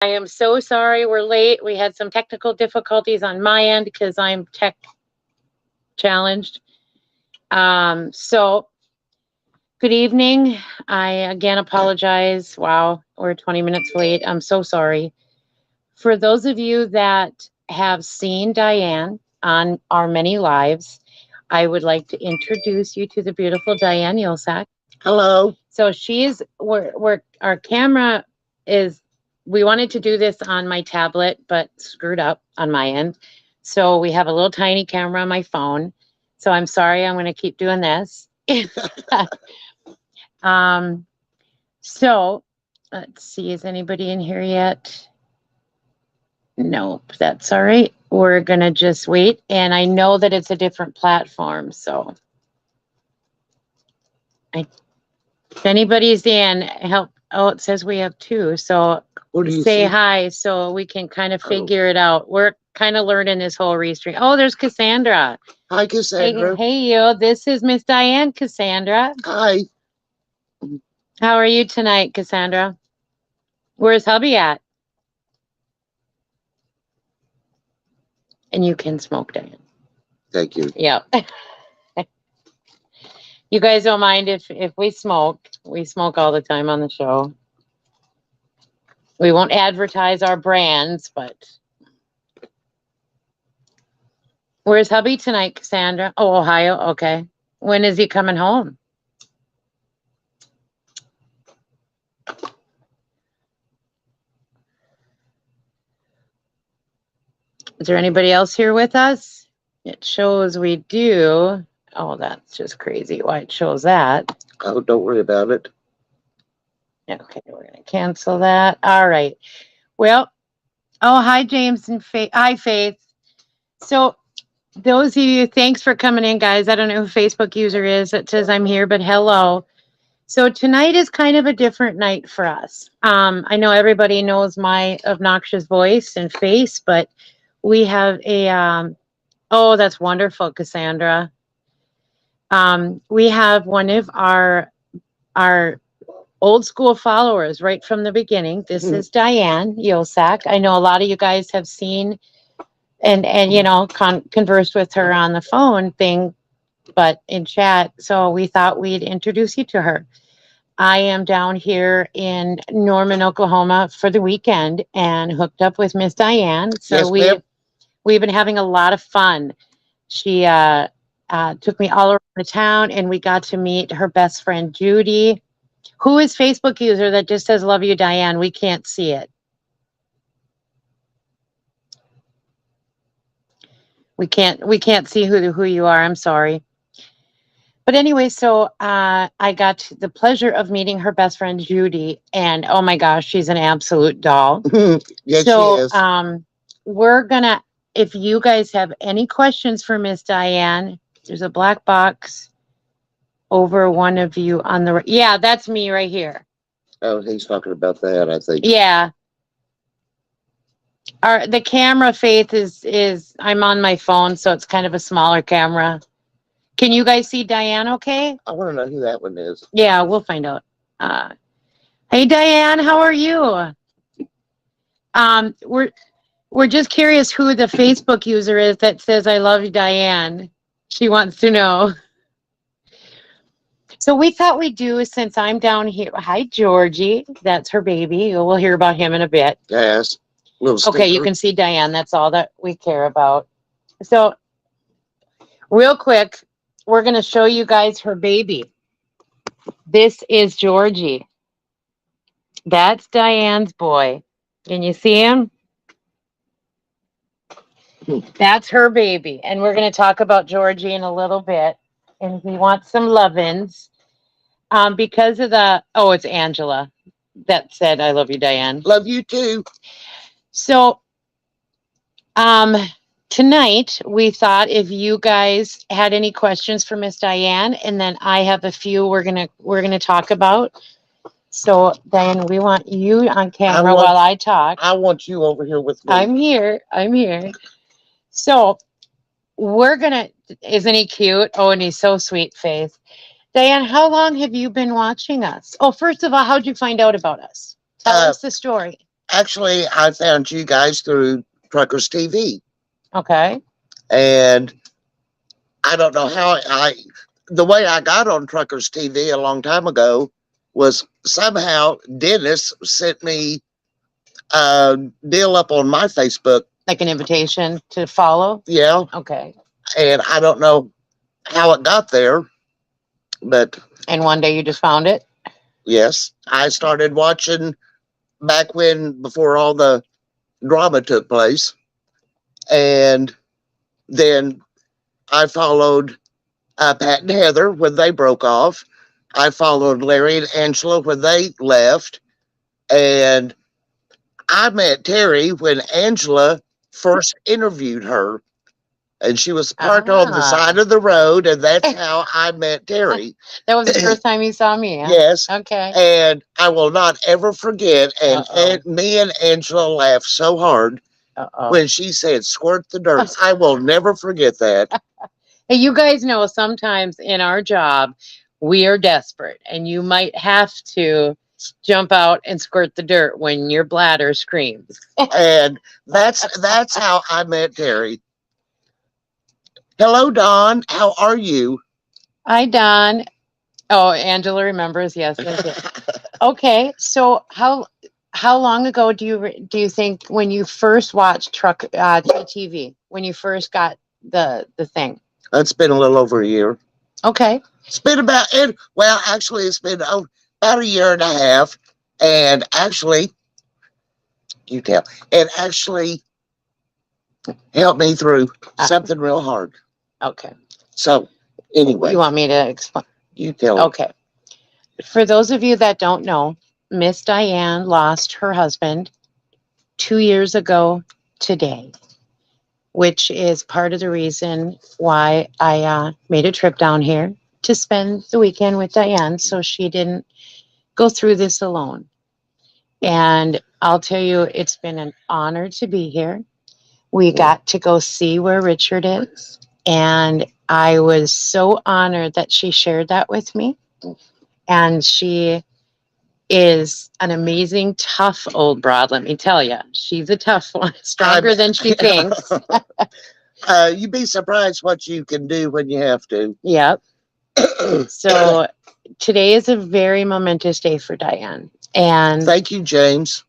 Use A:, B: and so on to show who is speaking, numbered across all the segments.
A: I am so sorry we're late. We had some technical difficulties on my end because I'm tech challenged. So good evening. I again apologize. Wow, we're 20 minutes late. I'm so sorry. For those of you that have seen Diane on our many lives, I would like to introduce you to the beautiful Diane Yulsak.
B: Hello.
A: So we're our camera is, we wanted to do this on my tablet, but screwed up on my end. So we have a little tiny camera on my phone. So I'm sorry, I'm going to keep doing this. um, so let's see, is anybody in here yet? Nope, that's all right. We're going to just wait. And I know that it's a different platform. So if anybody's in, help. Oh, it says we have two. So say hi so we can kind of figure it out. We're kind of learning this whole restream. Oh, there's Cassandra.
B: Hi, Cassandra.
A: Hey, you. This is Miss Diane, Cassandra.
B: Hi.
A: How are you tonight, Cassandra? Where's hubby at? And you can smoke, Diane.
B: Thank you.
A: Yeah. You guys don't mind if we smoke. We smoke all the time on the show. We won't advertise our brands, but where's hubby tonight, Cassandra? Oh, Ohio. Okay. When is he coming home? Is there anybody else here with us? It shows we do. Oh, that's just crazy why it shows that.
B: Oh, don't worry about it.
A: Okay, we're going to cancel that. All right. Well, oh, hi, James and Faith. Hi, Faith. So those of you, thanks for coming in, guys. I don't know who Facebook user is that says I'm here, but hello. So tonight is kind of a different night for us. I know everybody knows my obnoxious voice and face, but we have a, oh, that's wonderful, Cassandra. We have one of our old school followers right from the beginning. This is Diane Yulsak. I know a lot of you guys have seen and you know, conversed with her on the phone thing, but in chat. So we thought we'd introduce you to her. I am down here in Norman, Oklahoma for the weekend and hooked up with Miss Diane. So
B: yes,
A: we've been having a lot of fun. She took me all around the town and we got to meet her best friend, Judy. Who is Facebook user that just says, love you, Diane? We can't see it. We can't see who you are. I'm sorry. But anyway, so I got the pleasure of meeting her best friend, Judy. And oh my gosh, she's an absolute doll.
B: Yes,
A: so
B: she is.
A: We're going to, if you guys have any questions for Miss Diane, there's a black box over one of you on the, yeah, that's me right here.
B: Oh, he's talking about that, I think.
A: Yeah. The camera, Faith, is I'm on my phone, so it's kind of a smaller camera. Can you guys see Diane okay?
B: I want to know who that one is.
A: Yeah, we'll find out. Hey, Diane, how are you? We're just curious who the Facebook user is that says, I love you, Diane. She wants to know. So we thought we'd do, since I'm down here. Hi, Georgie. That's her baby. We'll hear about him in a bit.
B: Yes.
A: Okay, you can see Diane. That's all that we care about. So real quick, we're going to show you guys her baby. This is Georgie. That's Diane's boy. Can you see him? That's her baby. And we're going to talk about Georgie in a little bit. And he wants some love-ins. Because of the, oh, it's Angela that said, I love you, Diane.
B: Love you too.
A: So, tonight we thought if you guys had any questions for Miss Diane, and then I have a few we're gonna talk about. So, Diane, we want you on camera while I talk.
B: I want you over here with me.
A: I'm here. So, we're gonna, isn't he cute? Oh, and he's so sweet, Faith. Diane, how long have you been watching us? Oh, first of all, how'd you find out about us? Tell us the story.
B: actually, I found you guys through Truckers TV,
A: Okay.
B: and I don't know how the way I got on Truckers TV a long time ago was somehow Dennis sent me a deal up on my Facebook.
A: Like an invitation to follow?
B: Yeah,
A: Okay.
B: and I don't know how it got there, but
A: And one day you just found it?
B: yes, I started watching back before all the drama took place, and then I followed Pat and Heather when they broke off. I followed Larry and Angela when they left, and I met Teri when Angela first interviewed her, and she was parked on the side of the road, and that's how I met Teri.
A: That was the first time you saw me, huh?
B: Yes.
A: Okay.
B: And I will not ever forget, and me and Angela laughed so hard when she said, "Squirt the dirt." I will never forget that.
A: Hey, you guys know sometimes in our job, we are desperate and you might have to jump out and squirt the dirt when your bladder screams.
B: And that's how I met Teri. Hello, Don. How are you?
A: Hi, Don. Oh, Angela remembers. Yes, yes, yes. Okay, so how long ago do you think when you first watched TV, when you first got the thing?
B: It's been a little over a year.
A: Okay.
B: It's been about it. Well, actually, it's been about a year and a half, and actually, you tell. It actually helped me through something real hard.
A: Okay.
B: So, anyway,
A: You want me to explain?
B: you tell.
A: Okay. For those of you that don't know, Miss Diane lost her husband 2 years ago today, which is part of the reason why I made a trip down here to spend the weekend with Diane so she didn't go through this alone. And I'll tell you, it's been an honor to be here. We got to go see where Richard is, and I was so honored that she shared that with me. And she is an amazing, tough old broad, let me tell you. She's a tough one, stronger than she thinks.
B: You'd be surprised what you can do when you have to.
A: Yep. So today is a very momentous day for Diane. And
B: thank you, James.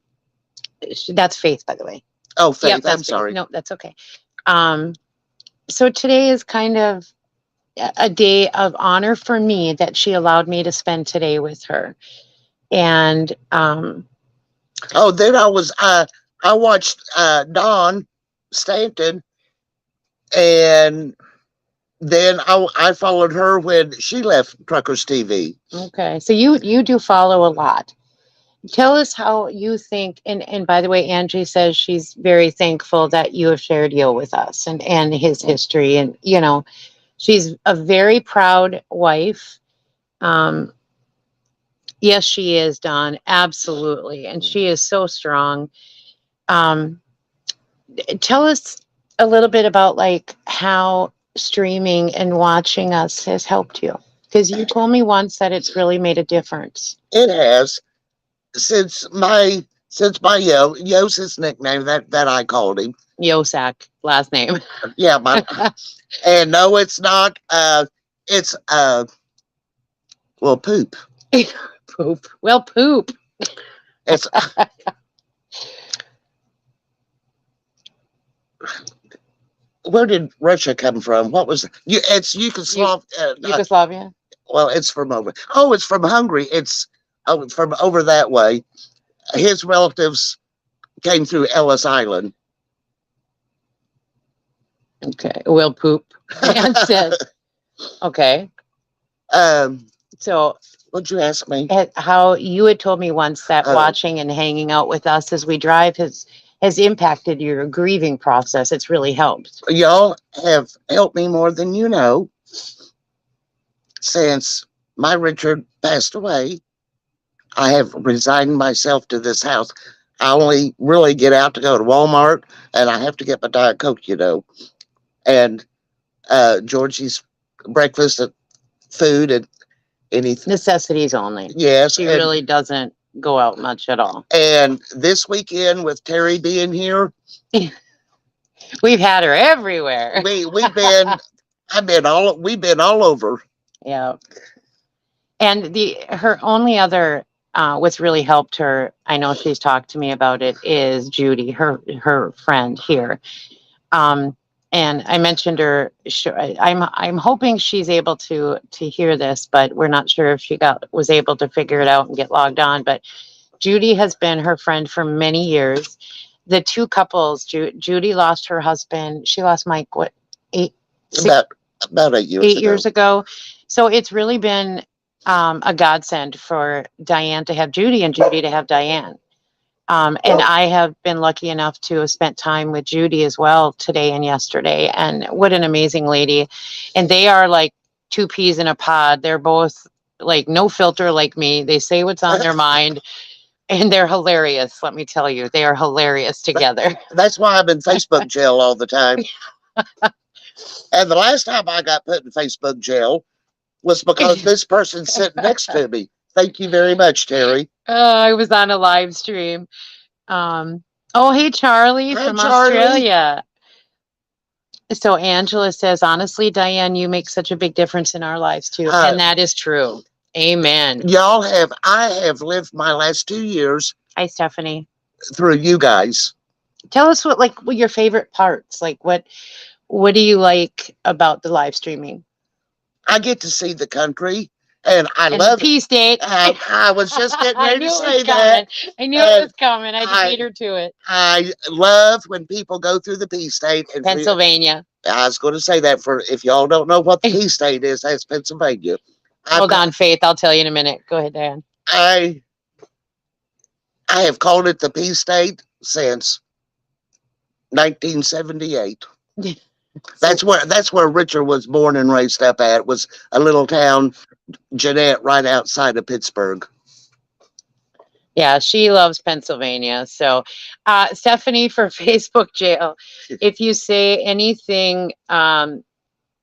A: That's Faith, by the way.
B: Oh, Faith.
A: Yep,
B: I'm sorry.
A: No, that's okay. So today is kind of a day of honor for me that she allowed me to spend today with her. And
B: then I watched Dawn Stanton, and then I followed her when she left Truckers TV.
A: Okay, so you do follow a lot. Tell us how you think, and by the way, Angie says she's very thankful that you have shared Yo with us and his history, and she's a very proud wife. Yes, she is, Dawn, absolutely, and she is so strong. Tell us a little bit about like how streaming and watching us has helped you, because you told me once that it's really made a difference.
B: It has. Since my Yo's his nickname that I called him.
A: Yosak, last name.
B: Yeah, and no, it's not. It's well, poop.
A: Poop. Well, poop.
B: It's where did Russia come from? What was you? It's
A: Yugoslavia.
B: Well, it's from over. Oh, it's from Hungary. It's from over that way. His relatives came through Ellis Island.
A: Okay. Well, poop. And said, okay. So
B: what'd you ask me?
A: How you had told me once that watching and hanging out with us as we drive has impacted your grieving process. It's really helped.
B: Y'all have helped me more than you know. Since my Richard passed away, I have resigned myself to this house. I only really get out to go to Walmart, and I have to get my Diet Coke, and Georgie's breakfast and food and anything.
A: Necessities only.
B: Yes.
A: She really doesn't go out much at all.
B: And this weekend with Teri being here,
A: We've had her everywhere.
B: we've been we've been all over.
A: Yeah. And her only other what's really helped her, I know she's talked to me about it, is Judy, her friend here. And I mentioned her. I'm hoping she's able to hear this, but we're not sure if she was able to figure it out and get logged on. But Judy has been her friend for many years. The two couples, Judy lost her husband. She lost Mike, what,
B: About 8
A: years ago. So it's really been a godsend for Diane to have Judy and Judy to have Diane. And I have been lucky enough to have spent time with Judy as well today and yesterday. And what an amazing lady. And they are like two peas in a pod. They're both like no filter like me. They say what's on their mind. And they're hilarious. Let me tell you, they are hilarious together.
B: That's why I'm in Facebook jail all the time. And the last time I got put in Facebook jail was because this person's sitting next to me. Thank you very much, Teri.
A: I was on a live stream. Oh, hey, Charlie from
B: Charlie.
A: Australia. So Angela says, honestly, Diane, you make such a big difference in our lives too. And that is true. Amen.
B: I have lived my last 2 years.
A: Hi, Stephanie.
B: Through you guys.
A: Tell us what your favorite parts, like what do you like about the live streaming?
B: I get to see the country. And I love
A: the P State.
B: I was just getting ready to say that.
A: I knew it was coming. I beat her to it.
B: I love when people go through the P State. And
A: Pennsylvania.
B: I was going to say that for if y'all don't know what the P State is, that's Pennsylvania.
A: Hold on, Faith. I'll tell you in a minute. Go ahead, Diane.
B: I have called it the P State since 1978. That's where Richard was born and raised up at. Was a little town, Jeanette, right outside of Pittsburgh.
A: Yeah, she loves Pennsylvania. So, Stephanie for Facebook jail, if you say anything,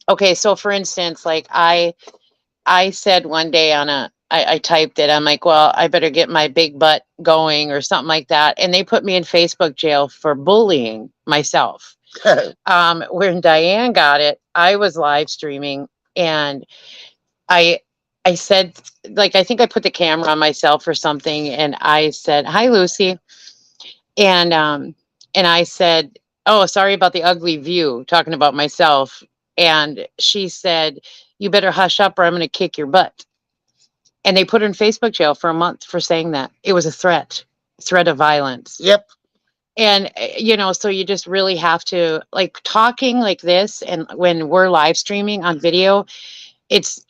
A: okay. So, for instance, like I said one day I typed it. I'm like, well, I better get my big butt going or something like that. And they put me in Facebook jail for bullying myself. When Diane got it, I was live streaming and I said, like, I think I put the camera on myself or something. And I said, hi, Lucy. And I said, oh, sorry about the ugly view, talking about myself. And she said, you better hush up or I'm going to kick your butt. And they put her in Facebook jail for a month for saying that. It was a threat of violence.
B: Yep.
A: And, so you just really have to, like, talking like this. And when we're live streaming on video,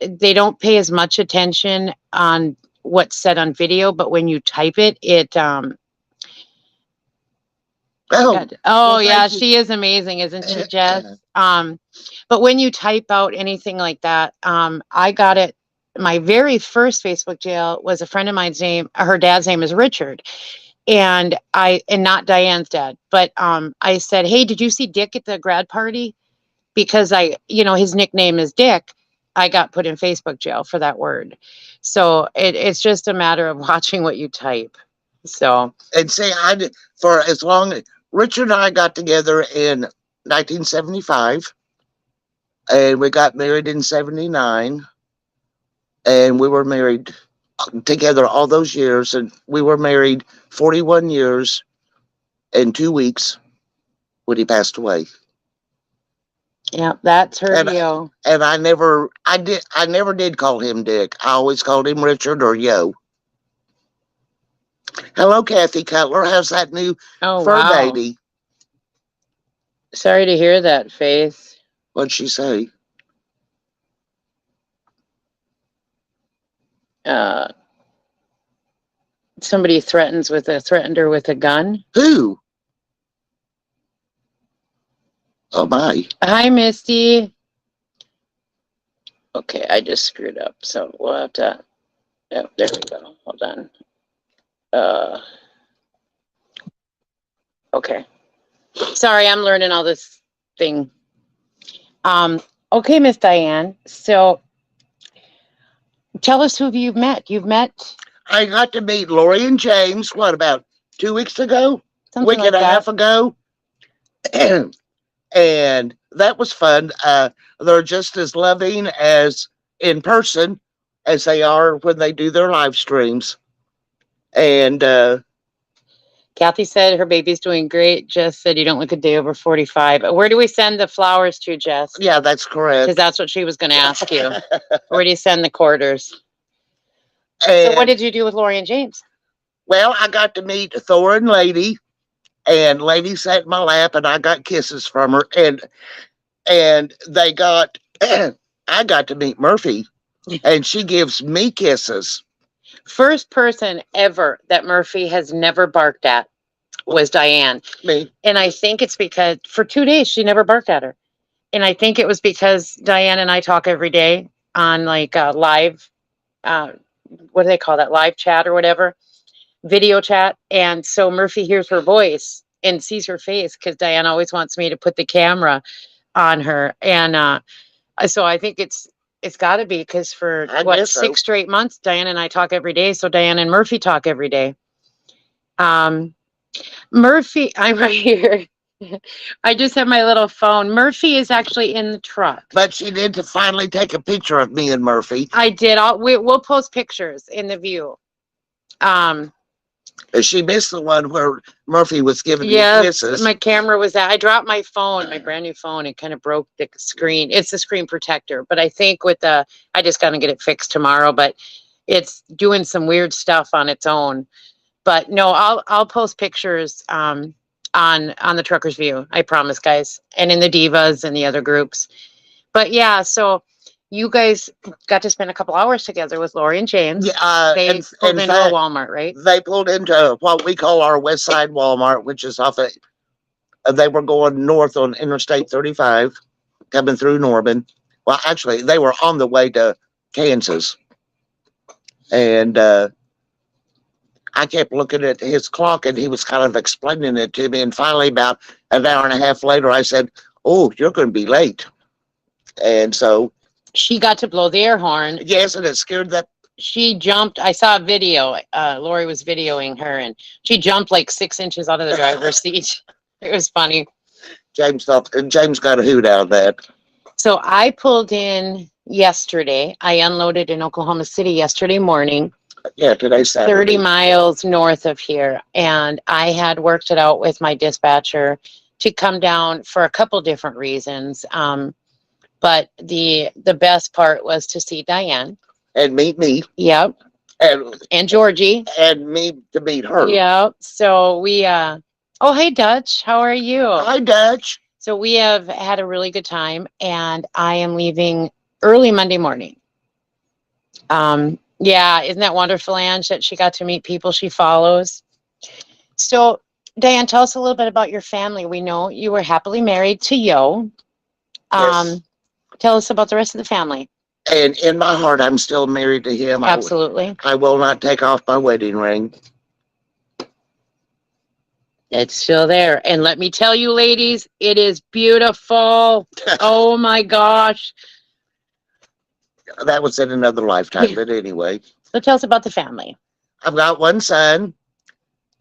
A: they don't pay as much attention on what's said on video, but when you type it, yeah, she is amazing, isn't she, Jess? But when you type out anything like that, I got it. My very first Facebook jail was a friend of mine's name. Her dad's name is Richard. And not Diane's dad, but I said, hey, did you see Dick at the grad party? Because his nickname is Dick. I got put in Facebook jail for that word. So it's just a matter of watching what you type. So.
B: And see, for as long as Richard and I got together in 1975 and we got married in 79 and we were married together all those years, and we were married 41 years and 2 weeks when he passed away.
A: Yeah, that's her deal.
B: And I never did call him Dick. I always called him Richard or Yo. Hello, Kathy Cutler. How's that new fur baby?
A: Sorry to hear that, Faith.
B: What'd she say?
A: Somebody threatened her with a gun.
B: Who? Oh my.
A: Hi, Misty. Okay, I just screwed up, so we'll have to. Oh, there we go. Hold on. Okay. Sorry, I'm learning all this thing. Okay, Miss Diane. So tell us who you've met.
B: I got to meet Lori and James, what, about 2 weeks ago?
A: Something
B: Week
A: like
B: and a
A: that.
B: half ago. And that was fun. They're just as loving as in person as they are when they do their live streams. And
A: Kathy said her baby's doing great. Jess said you don't look a day over 45. Where do we send the flowers to, Jess?
B: yeah, that's correct.
A: Because that's what she was going to ask you. Where do you send the quarters?
B: And,
A: So what did you do with Lori and James?
B: well, I got to meet Thor and Lady, and Lady sat in my lap, and I got kisses from her, and they got I got to meet Murphy, and she gives me kisses.
A: First person ever that Murphy has never barked at was Diane.
B: Me.
A: And I think it's because for 2 days she never barked at her. And I think it was because Diane and I talk every day on like live, what do they call that? Live chat or whatever, video chat. And so Murphy hears her voice and sees her face because Diane always wants me to put the camera on her. And so I think it's got to be because for what, 6 straight months, Diane and I talk every day. So Diane and Murphy talk every day. Murphy, I'm right here. I just have my little phone. Murphy is actually in the truck.
B: But she did to finally take a picture of me and Murphy.
A: I did. We'll post pictures in the view.
B: She missed the one where Murphy was giving me kisses.
A: My camera was out. I dropped my phone, my brand new phone. It kind of broke the screen. It's the screen protector, but I think with I just got to get it fixed tomorrow. But it's doing some weird stuff on its own. But no, I'll post pictures on the Truckers View. I promise, guys, and in the Divas and the other groups. But yeah, so you guys got to spend a couple hours together with Lori and James.
B: Yeah,
A: they pulled into a Walmart, right?
B: They pulled into what we call our West Side Walmart, which is off of. They were going north on Interstate 35, coming through Norman. Well, actually, they were on the way to Kansas, and I kept looking at his clock, and he was kind of explaining it to me. And finally, about an hour and a half later, I said, "Oh, you're going to be late." And so
A: she got to blow the air horn.
B: Yes, and it scared that.
A: She jumped. I saw a video. Lori was videoing her, and she jumped like 6 inches out of the driver's seat. It was funny.
B: James got a hoot out of that.
A: So I pulled in yesterday. I unloaded in Oklahoma City yesterday morning.
B: Yeah, today's Saturday.
A: 30 miles north of here. And I had worked it out with my dispatcher to come down for a couple different reasons. But the best part was to see Diane.
B: And meet me.
A: Yep. And Georgie.
B: And me to meet her.
A: Yep. So we, oh, hey, Dutch. How are you?
B: Hi, Dutch.
A: So we have had a really good time, and I am leaving early Monday morning. Yeah, isn't that wonderful, Ange, that she got to meet people she follows? So, Diane, tell us a little bit about your family. We know you were happily married to Yo.
B: Yes.
A: Tell us about the rest of the family.
B: And in my heart, I'm still married to him.
A: Absolutely.
B: I will not take off my wedding ring.
A: It's still there. And let me tell you, ladies, it is beautiful. Oh, my gosh.
B: That was in another lifetime, but anyway.
A: So tell us about the family.
B: I've got one son,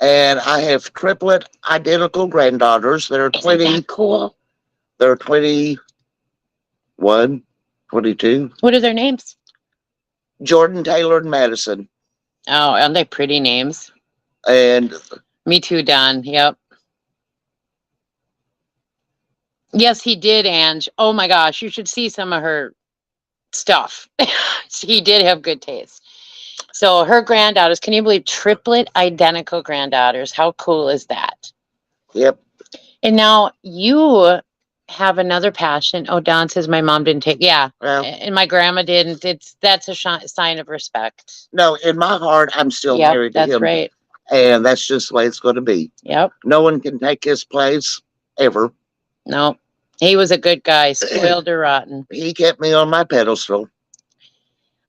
B: and I have triplet identical granddaughters. They're 20.
A: Isn't that cool?
B: They're 21, 22.
A: What are their names?
B: Jordan, Taylor, and Madison.
A: Oh, aren't they pretty names?
B: And
A: me too, Don. Yep. Yes, he did, Ange. Oh my gosh, you should see some of her stuff. He did have good taste. So her granddaughters, can you believe triplet identical granddaughters? How cool is that?
B: Yep.
A: And now you have another passion. Oh, Don says my mom didn't take. Yeah. Well, and my grandma didn't. That's a sign of respect.
B: No, in my heart, I'm still married to him.
A: That's right.
B: And that's just the way it's going to be.
A: Yep.
B: No one can take his place ever.
A: No. He was a good guy, spoiled or rotten.
B: He kept me on my pedestal.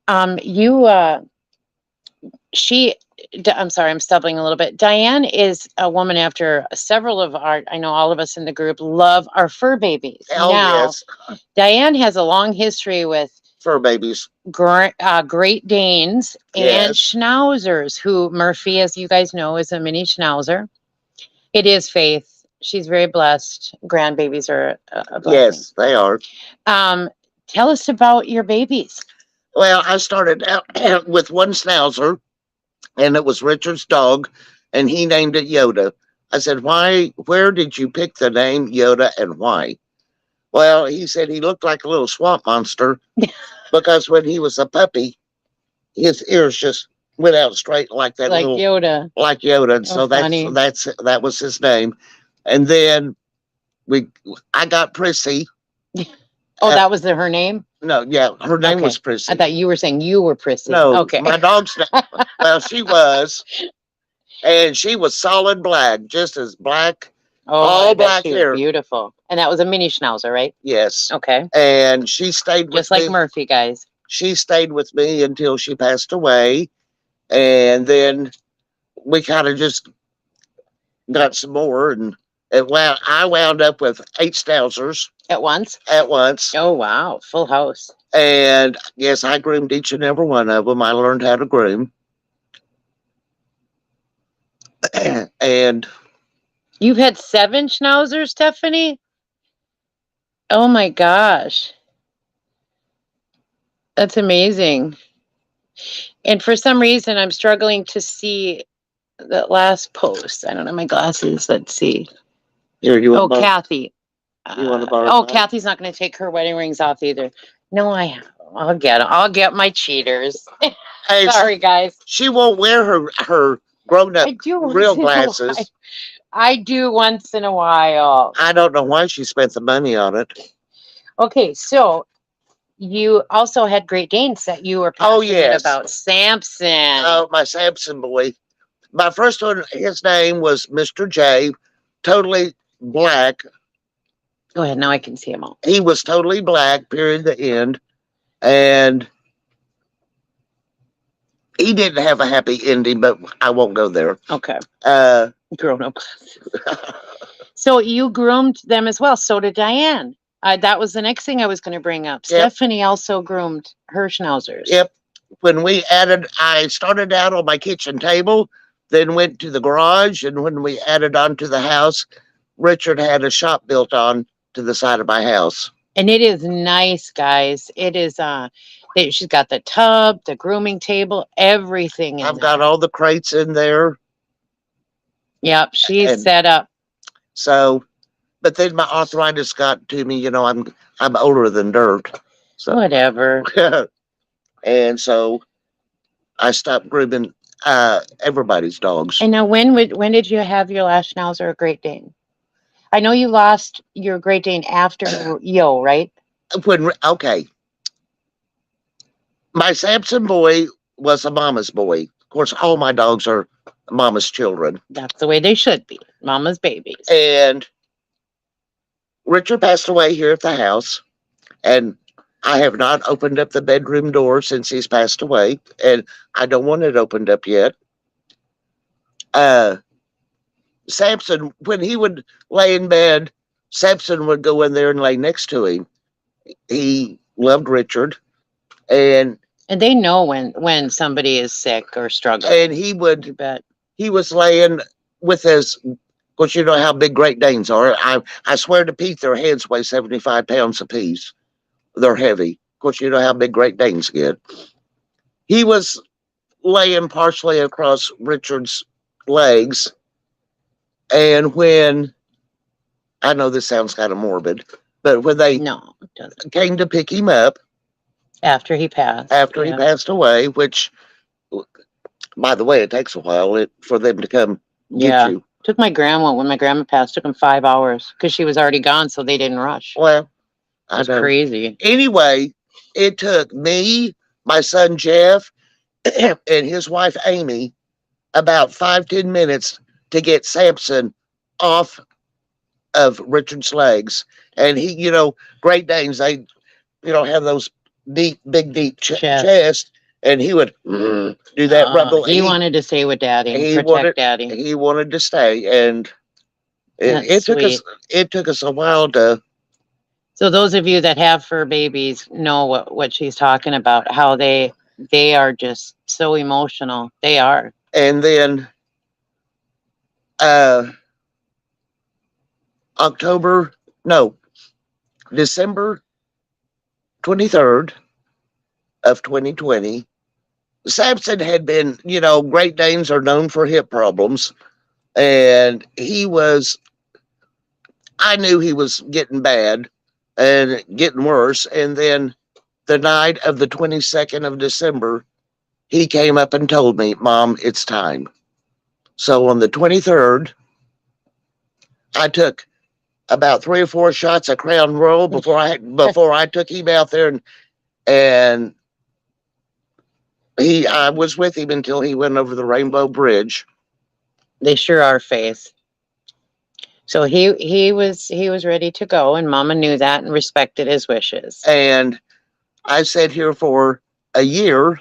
A: I'm sorry, I'm stumbling a little bit. Diane is a woman after several of I know all of us in the group love our fur babies.
B: Oh,
A: now,
B: yes.
A: Diane has a long history with
B: Fur babies.
A: Great Danes and
B: Yes.
A: Schnauzers, who Murphy, as you guys know, is a mini Schnauzer. It is Faith. She's very blessed. Grandbabies are a blessing.
B: Yes, they are.
A: Um, Tell us about your babies.
B: Well, I started out with one Schnauzer, and it was Richard's dog, and he named it Yoda. I said, "Why? Where did you pick the name Yoda, and why?" Well, he said he looked like a little swamp monster because when he was a puppy, his ears just went out straight like that
A: Like
B: little
A: Yoda.
B: like Yoda. And
A: Oh,
B: so
A: funny.
B: that was his name. And then I got Prissy.
A: Oh,
B: Uh,
A: that was her name?
B: no, yeah, her name
A: Okay.
B: was Prissy.
A: I thought you were saying you were Prissy.
B: No,
A: Okay.
B: my dog's well, she was, and she was solid black, just as black,
A: Oh,
B: all
A: I bet
B: black
A: she was
B: hair.
A: beautiful. And that was a mini Schnauzer, right?
B: Yes,
A: Okay.
B: and she stayed with
A: Just like
B: me.
A: Murphy, guys.
B: She stayed with me until she passed away, and then we kind of just got some more, and I wound up with 8 Schnauzers
A: At once?
B: at once.
A: Oh, wow. Full house.
B: And yes, I groomed each and every one of them. I learned how to groom. And
A: You've had 7 Schnauzers, Stephanie? Oh my gosh. That's amazing. And for some reason, I'm struggling to see that last post. I don't have my glasses. Let's see.
B: here, you
A: Oh,
B: want to
A: Kathy.
B: You want to borrow
A: Oh,
B: mine?
A: Kathy's not going to take her wedding rings off either. No, I'll get 'em. I'll get my cheaters.
B: Hey,
A: Sorry, guys.
B: she won't wear her grown up
A: I do once
B: real
A: in a while.
B: glasses.
A: I do once in a while.
B: I don't know why she spent the money on it.
A: Okay, so you also had Great Danes that you were
B: Oh,
A: passionate
B: yes.
A: about. Samson.
B: Oh, my Samson boy. My first one, his name was Mr. J, totally black.
A: Go ahead. Now I can see them all.
B: He was totally black, period, the end. And he didn't have a happy ending, but I won't go there.
A: Okay.
B: Uh,
A: Grown up glasses. So you groomed them as well. So did Diane. That was the next thing I was going to bring up.
B: Yep.
A: Stephanie also groomed her Schnauzers.
B: Yep. When I started out on my kitchen table, then went to the garage, and when we added on to the house, Richard had a shop built on to the side of my house.
A: And it is nice, guys. It is she's got the tub, the grooming table, everything in
B: I've
A: there.
B: got all the crates in there.
A: Yep, she's
B: And
A: set up.
B: so, but then my arthritis got to me. I'm older than dirt. So
A: Whatever.
B: and so I stopped grooming everybody's dogs.
A: And now when did you have your last Schnauzer or Great Dane? I know you lost your Great Dane after Yo, right?
B: Okay. My Samson boy was a mama's boy. Of course, all my dogs are mama's children.
A: That's the way they should be. Mama's babies.
B: And Richard passed away here at the house, and I have not opened up the bedroom door since he's passed away, and I don't want it opened up yet. Samson, when he would lay in bed, Samson would go in there and lay next to him. He loved Richard, and
A: they know when somebody is sick or struggling.
B: And he would,
A: You bet.
B: He was laying with his, of course, you know how big Great Danes are. I swear to Pete, their heads weigh 75 pounds apiece. They're heavy. Of course, you know how big Great Danes get. He was laying partially across Richard's legs. And when, I know this sounds kind of morbid, but when they
A: No, it doesn't.
B: came to pick him up
A: After he passed.
B: after he passed away, which, by the way, it takes a while for them to come get you.
A: Took my grandma, when my grandma passed, took them 5 hours because she was already gone, so they didn't rush.
B: Well,
A: That's crazy.
B: Anyway, it took me, my son Jeff, and his wife Amy about 5-10 minutes to get Samson off of Richard's legs. And he, Great Danes, they, have those big deep chest. And he would do that rumble.
A: He wanted to stay with Daddy and protect Daddy.
B: He wanted to stay, and it took us a while to
A: So those of you that have fur babies know what she's talking about, how they are just so emotional. They are.
B: And then uh October, no, December 23rd of 2020, Samson had been, Great Danes are known for hip problems. And I knew he was getting bad and getting worse. And then the night of the 22nd of December, he came up and told me, Mom, it's time. So on the 23rd, I took about 3 or 4 shots of Crown Royal before I took him out there, and I was with him until he went over the Rainbow Bridge.
A: They sure are, Faith. So he was ready to go, and Mama knew that and respected his wishes.
B: And I sat here for a year,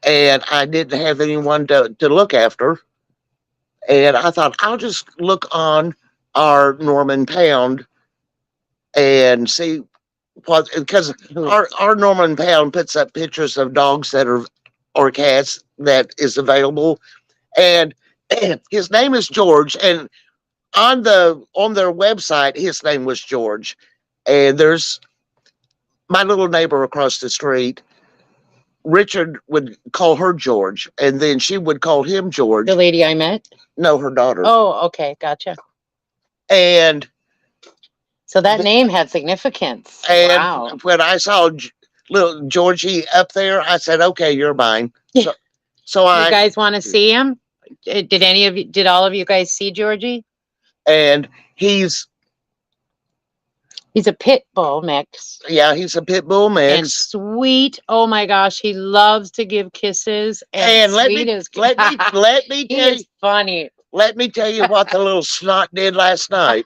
B: and I didn't have anyone to look after. And I thought, I'll just look on our Norman Pound and see what, because our Norman Pound puts up pictures of dogs that are, or cats that is available. And his name is George. And on their website, his name was George. And there's my little neighbor across the street. Richard would call her George, and then she would call him George.
A: The lady I met?
B: No, her daughter.
A: Oh, okay, gotcha.
B: And
A: so that name had significance.
B: And
A: wow.
B: When I saw little Georgie up there, I said, "Okay, you're mine." So
A: you guys want to see him? Did all of you guys see Georgie?
B: And he's
A: a pit bull mix.
B: Yeah, he's a pit bull mix.
A: And sweet. Oh my gosh, he loves to give kisses. And
B: let me tell you,
A: funny.
B: Let me tell you what the little snot did last night.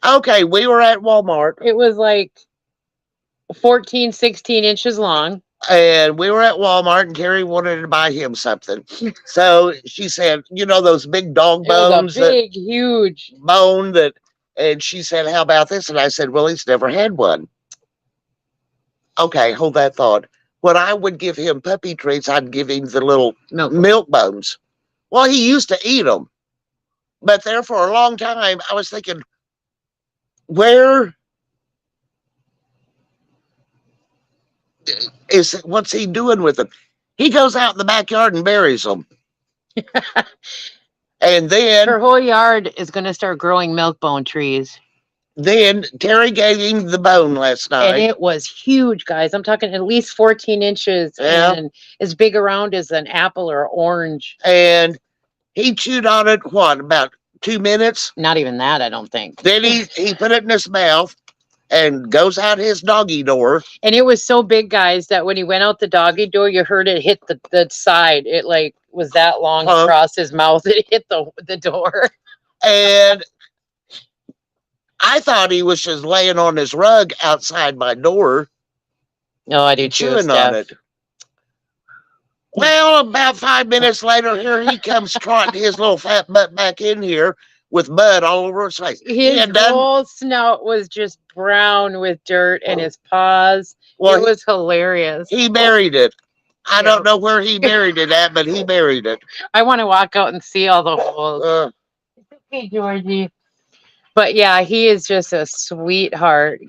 B: Okay, we were at Walmart.
A: It was like 14, 16 inches long.
B: And we were at Walmart, and Teri wanted to buy him something. So she said, those big dog bones.
A: It was a big, huge
B: bone that, and she said, how about this? And I said, well, he's never had one. Okay, hold that thought. When I would give him puppy treats, I'd give him the little milk bones. Well, he used to eat them. But there for a long time, I was thinking, what's he doing with them? He goes out in the backyard and buries them. And then
A: her whole yard is going to start growing milk bone trees.
B: Then Teri gave him the bone last night.
A: And it was huge, guys. I'm talking at least 14 inches and as big around as an apple or orange.
B: And he chewed on it, about 2 minutes?
A: Not even that, I don't think.
B: Then he put it in his mouth and goes out his doggy door.
A: And it was so big, guys, that when he went out the doggy door, you heard it hit the side. It was that long across his mouth. It hit the door.
B: And I thought he was just laying on his rug outside my door.
A: No, I do
B: chewing on it. Well, about 5 minutes later, here he comes trotting his little fat butt back in here with mud all over his face.
A: His whole snout was just brown with dirt, and his paws. Well, it was hilarious.
B: He buried it. I don't know where he buried it at, but he buried it.
A: I want to walk out and see all the holes. Hey, Georgie. But yeah, he is just a sweetheart.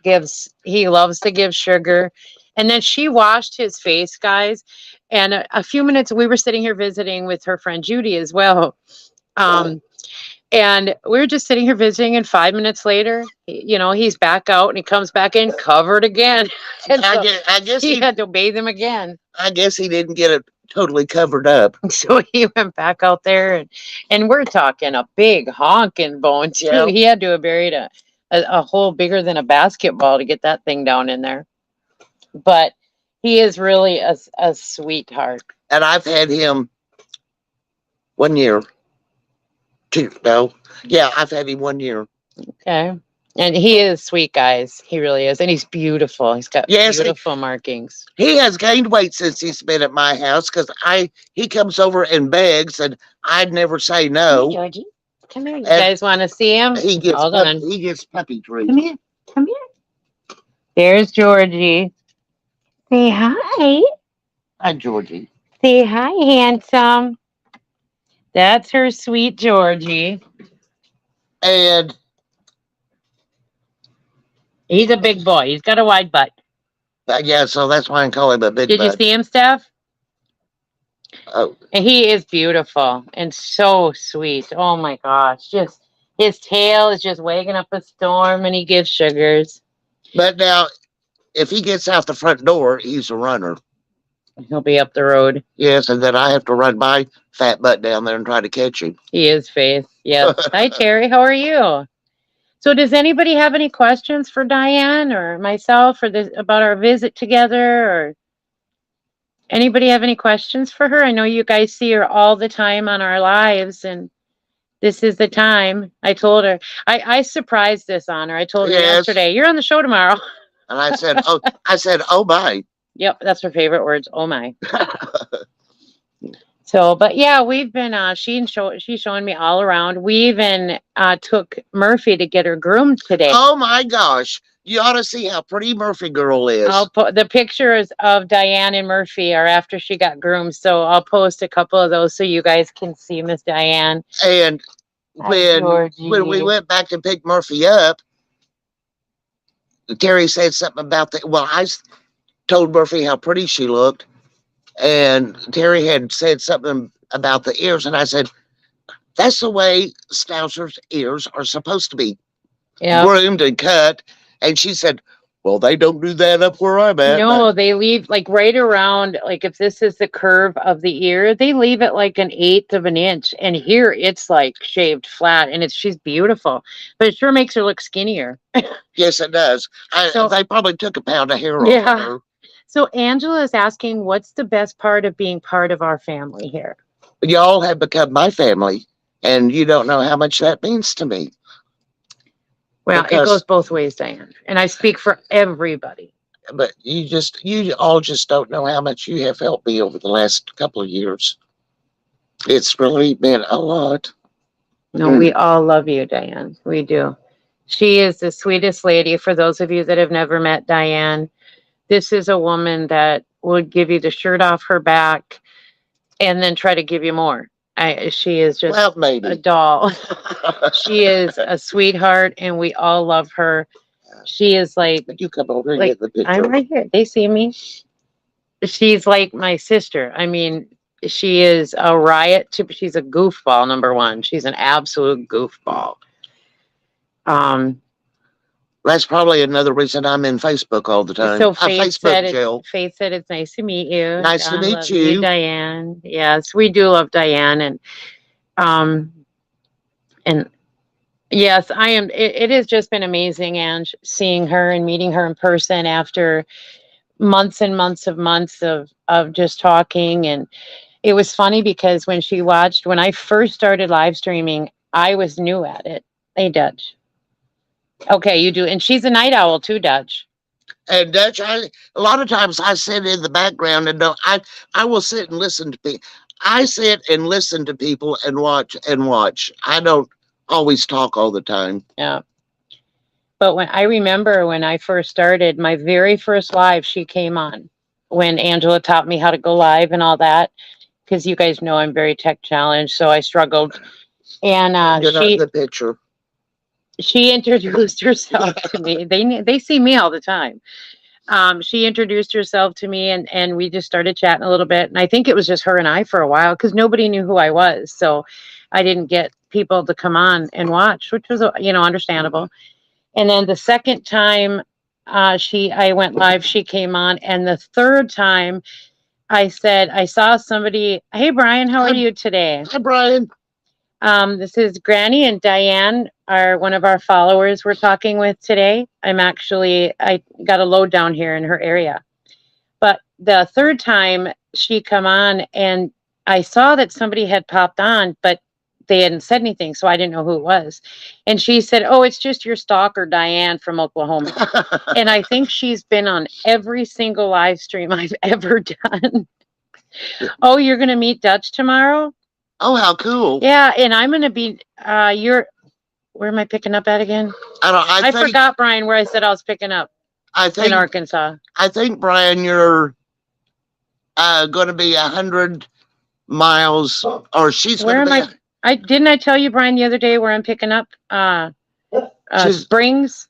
A: He loves to give sugar. And then she washed his face, guys. And a few minutes, we were sitting here visiting with her friend Judy as well. And we were just sitting here visiting, and 5 minutes later, he's back out and he comes back in covered again. And
B: I guess
A: he had to bathe him again.
B: I guess he didn't get it totally covered up.
A: So he went back out there, and we're talking a big honking bone too. Yeah. He had to have buried a hole bigger than a basketball to get that thing down in there. But he is really a sweetheart.
B: And I've had him 1 year. I've had him 1 year.
A: Okay. And he is sweet, guys. He really is. And he's beautiful. He's got beautiful markings.
B: He has gained weight since he's been at my house because he comes over and begs, and I'd never say no.
A: Hey, Georgie, come here. You guys want to see him?
B: He gets puppy treats.
A: Come here. Come here. There's Georgie. Say hi.
B: Hi, Georgie.
A: Say hi, handsome. That's her sweet Georgie.
B: And
A: He's a big boy. He's got a wide butt.
B: yeah, so that's why I call him a big
A: Did you
B: butt.
A: see him, Steph?
B: Oh,
A: And he is beautiful and so sweet. Oh my gosh. Just his tail is just wagging up a storm and he gives sugars.
B: but now if he gets out the front door, he's a runner.
A: He'll be up the road.
B: Yes, and then I have to run my fat butt down there and try to catch him.
A: He is Faith. Yes. Hi, Teri. How are you? So does anybody have any questions for Diane or myself or this about our visit together, or anybody have any questions for her? I know you guys see her all the time on our lives, and this is the time. I told her, I surprised this on her. I told her
B: Yes.
A: yesterday, you're on the show tomorrow.
B: And I said, oh my.
A: Yep, that's her favorite words. Oh my. So, but yeah, we've been she's showing me all around. We even took Murphy to get her groomed today.
B: Oh my gosh. You ought to see how pretty Murphy girl is.
A: I'll put the pictures of Diane and Murphy are after she got groomed, so I'll post a couple of those so you guys can see Miss Diane.
B: And when we went back to pick Murphy up, Teri said something about that. Well, I told Murphy how pretty she looked, and Teri had said something about the ears, and I said, that's the way Schnauzer's ears are supposed to be, groomed and cut. And she said, well, they don't do that up where I'm at.
A: No, they leave like right around, like if this is the curve of the ear, they leave it like 1/8 of an inch. And here it's like shaved flat, and she's beautiful, but it sure makes her look skinnier.
B: Yes, it does. They probably took a pound of hair off of her.
A: So Angela is asking, what's the best part of being part of our family here?
B: Y'all have become my family, and you don't know how much that means to me.
A: Well, it goes both ways, Diane, and I speak for everybody.
B: But you all just don't know how much you have helped me over the last couple of years. It's really been a lot.
A: No, we all love you, Diane. We do. She is the sweetest lady. For those of you that have never met Diane, this is a woman that would give you the shirt off her back and then try to give you more. She is just a doll. She is a sweetheart, and we all love her. She is like,
B: you come over and get the picture.
A: I'm right here. They see me. She's like my sister. I mean, she is a riot. She's a goofball, number one. She's an absolute goofball.
B: That's probably another reason I'm in Facebook all the time.
A: So Faith said it's nice to meet you.
B: Nice to meet you,
A: Diane. Yes, we do love Diane, and yes, I am. It has just been amazing, and seeing her and meeting her in person after months and months of just talking. And it was funny because when I first started live streaming, I was new at it. Hey, Dutch. Okay, you do. And she's a night owl too, Dutch.
B: And Dutch, a lot of times I sit in the background and I will sit and listen to people. I sit and listen to people and watch. I don't always talk all the time.
A: Yeah. But when I first started, my very first live, she came on when Angela taught me how to go live and all that. Because you guys know I'm very tech challenged, so I struggled. And
B: the picture.
A: She introduced herself to me. They see me all the time. She introduced herself to me, and we just started chatting a little bit. And I think it was just her and I for a while because nobody knew who I was. So I didn't get people to come on and watch, which was, understandable. And then the second time I went live, she came on. And the third time I said, I saw somebody, hey, Brian, how are you today?
B: Hi, Brian.
A: This is Granny, and Diane are one of our followers we're talking with today. I got a load down here in her area. But the third time she come on, and I saw that somebody had popped on, but they hadn't said anything, so I didn't know who it was. And she said, oh, it's just your stalker, Diane from Oklahoma. And I think she's been on every single live stream I've ever done. Oh, you're going to meet Dutch tomorrow?
B: Oh, how cool.
A: Yeah, and I'm going to be, where am I picking up at again? I forgot, Brian, where I said I was picking up
B: I
A: in
B: think,
A: Arkansas.
B: I think, Brian, you're going to be 100 miles, or she's
A: Where
B: going
A: am
B: to be.
A: I didn't I tell you, Brian, the other day where I'm picking up?
B: She's,
A: Springs.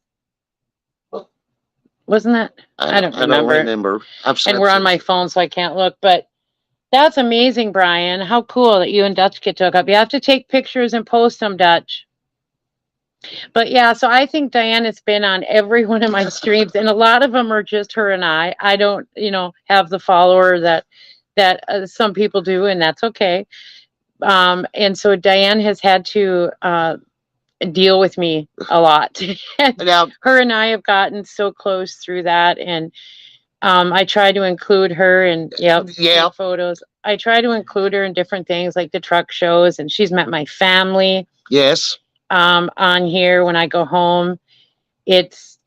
A: Wasn't that? I don't remember.
B: remember.
A: And we're on my phone, so I can't look. But that's amazing, Brian. How cool that you and Dutch get to hook up. You have to take pictures and post them, Dutch. But yeah, so I think Diane has been on every one of my streams, and a lot of them are just her and I. I don't, have the follower that some people do, and that's okay. And so Diane has had to deal with me a lot.
B: Now,
A: Her and I have gotten so close through that, and I try to include her in photos. I try to include her in different things like the truck shows, and she's met my family.
B: Yes.
A: On here when I go home. It's,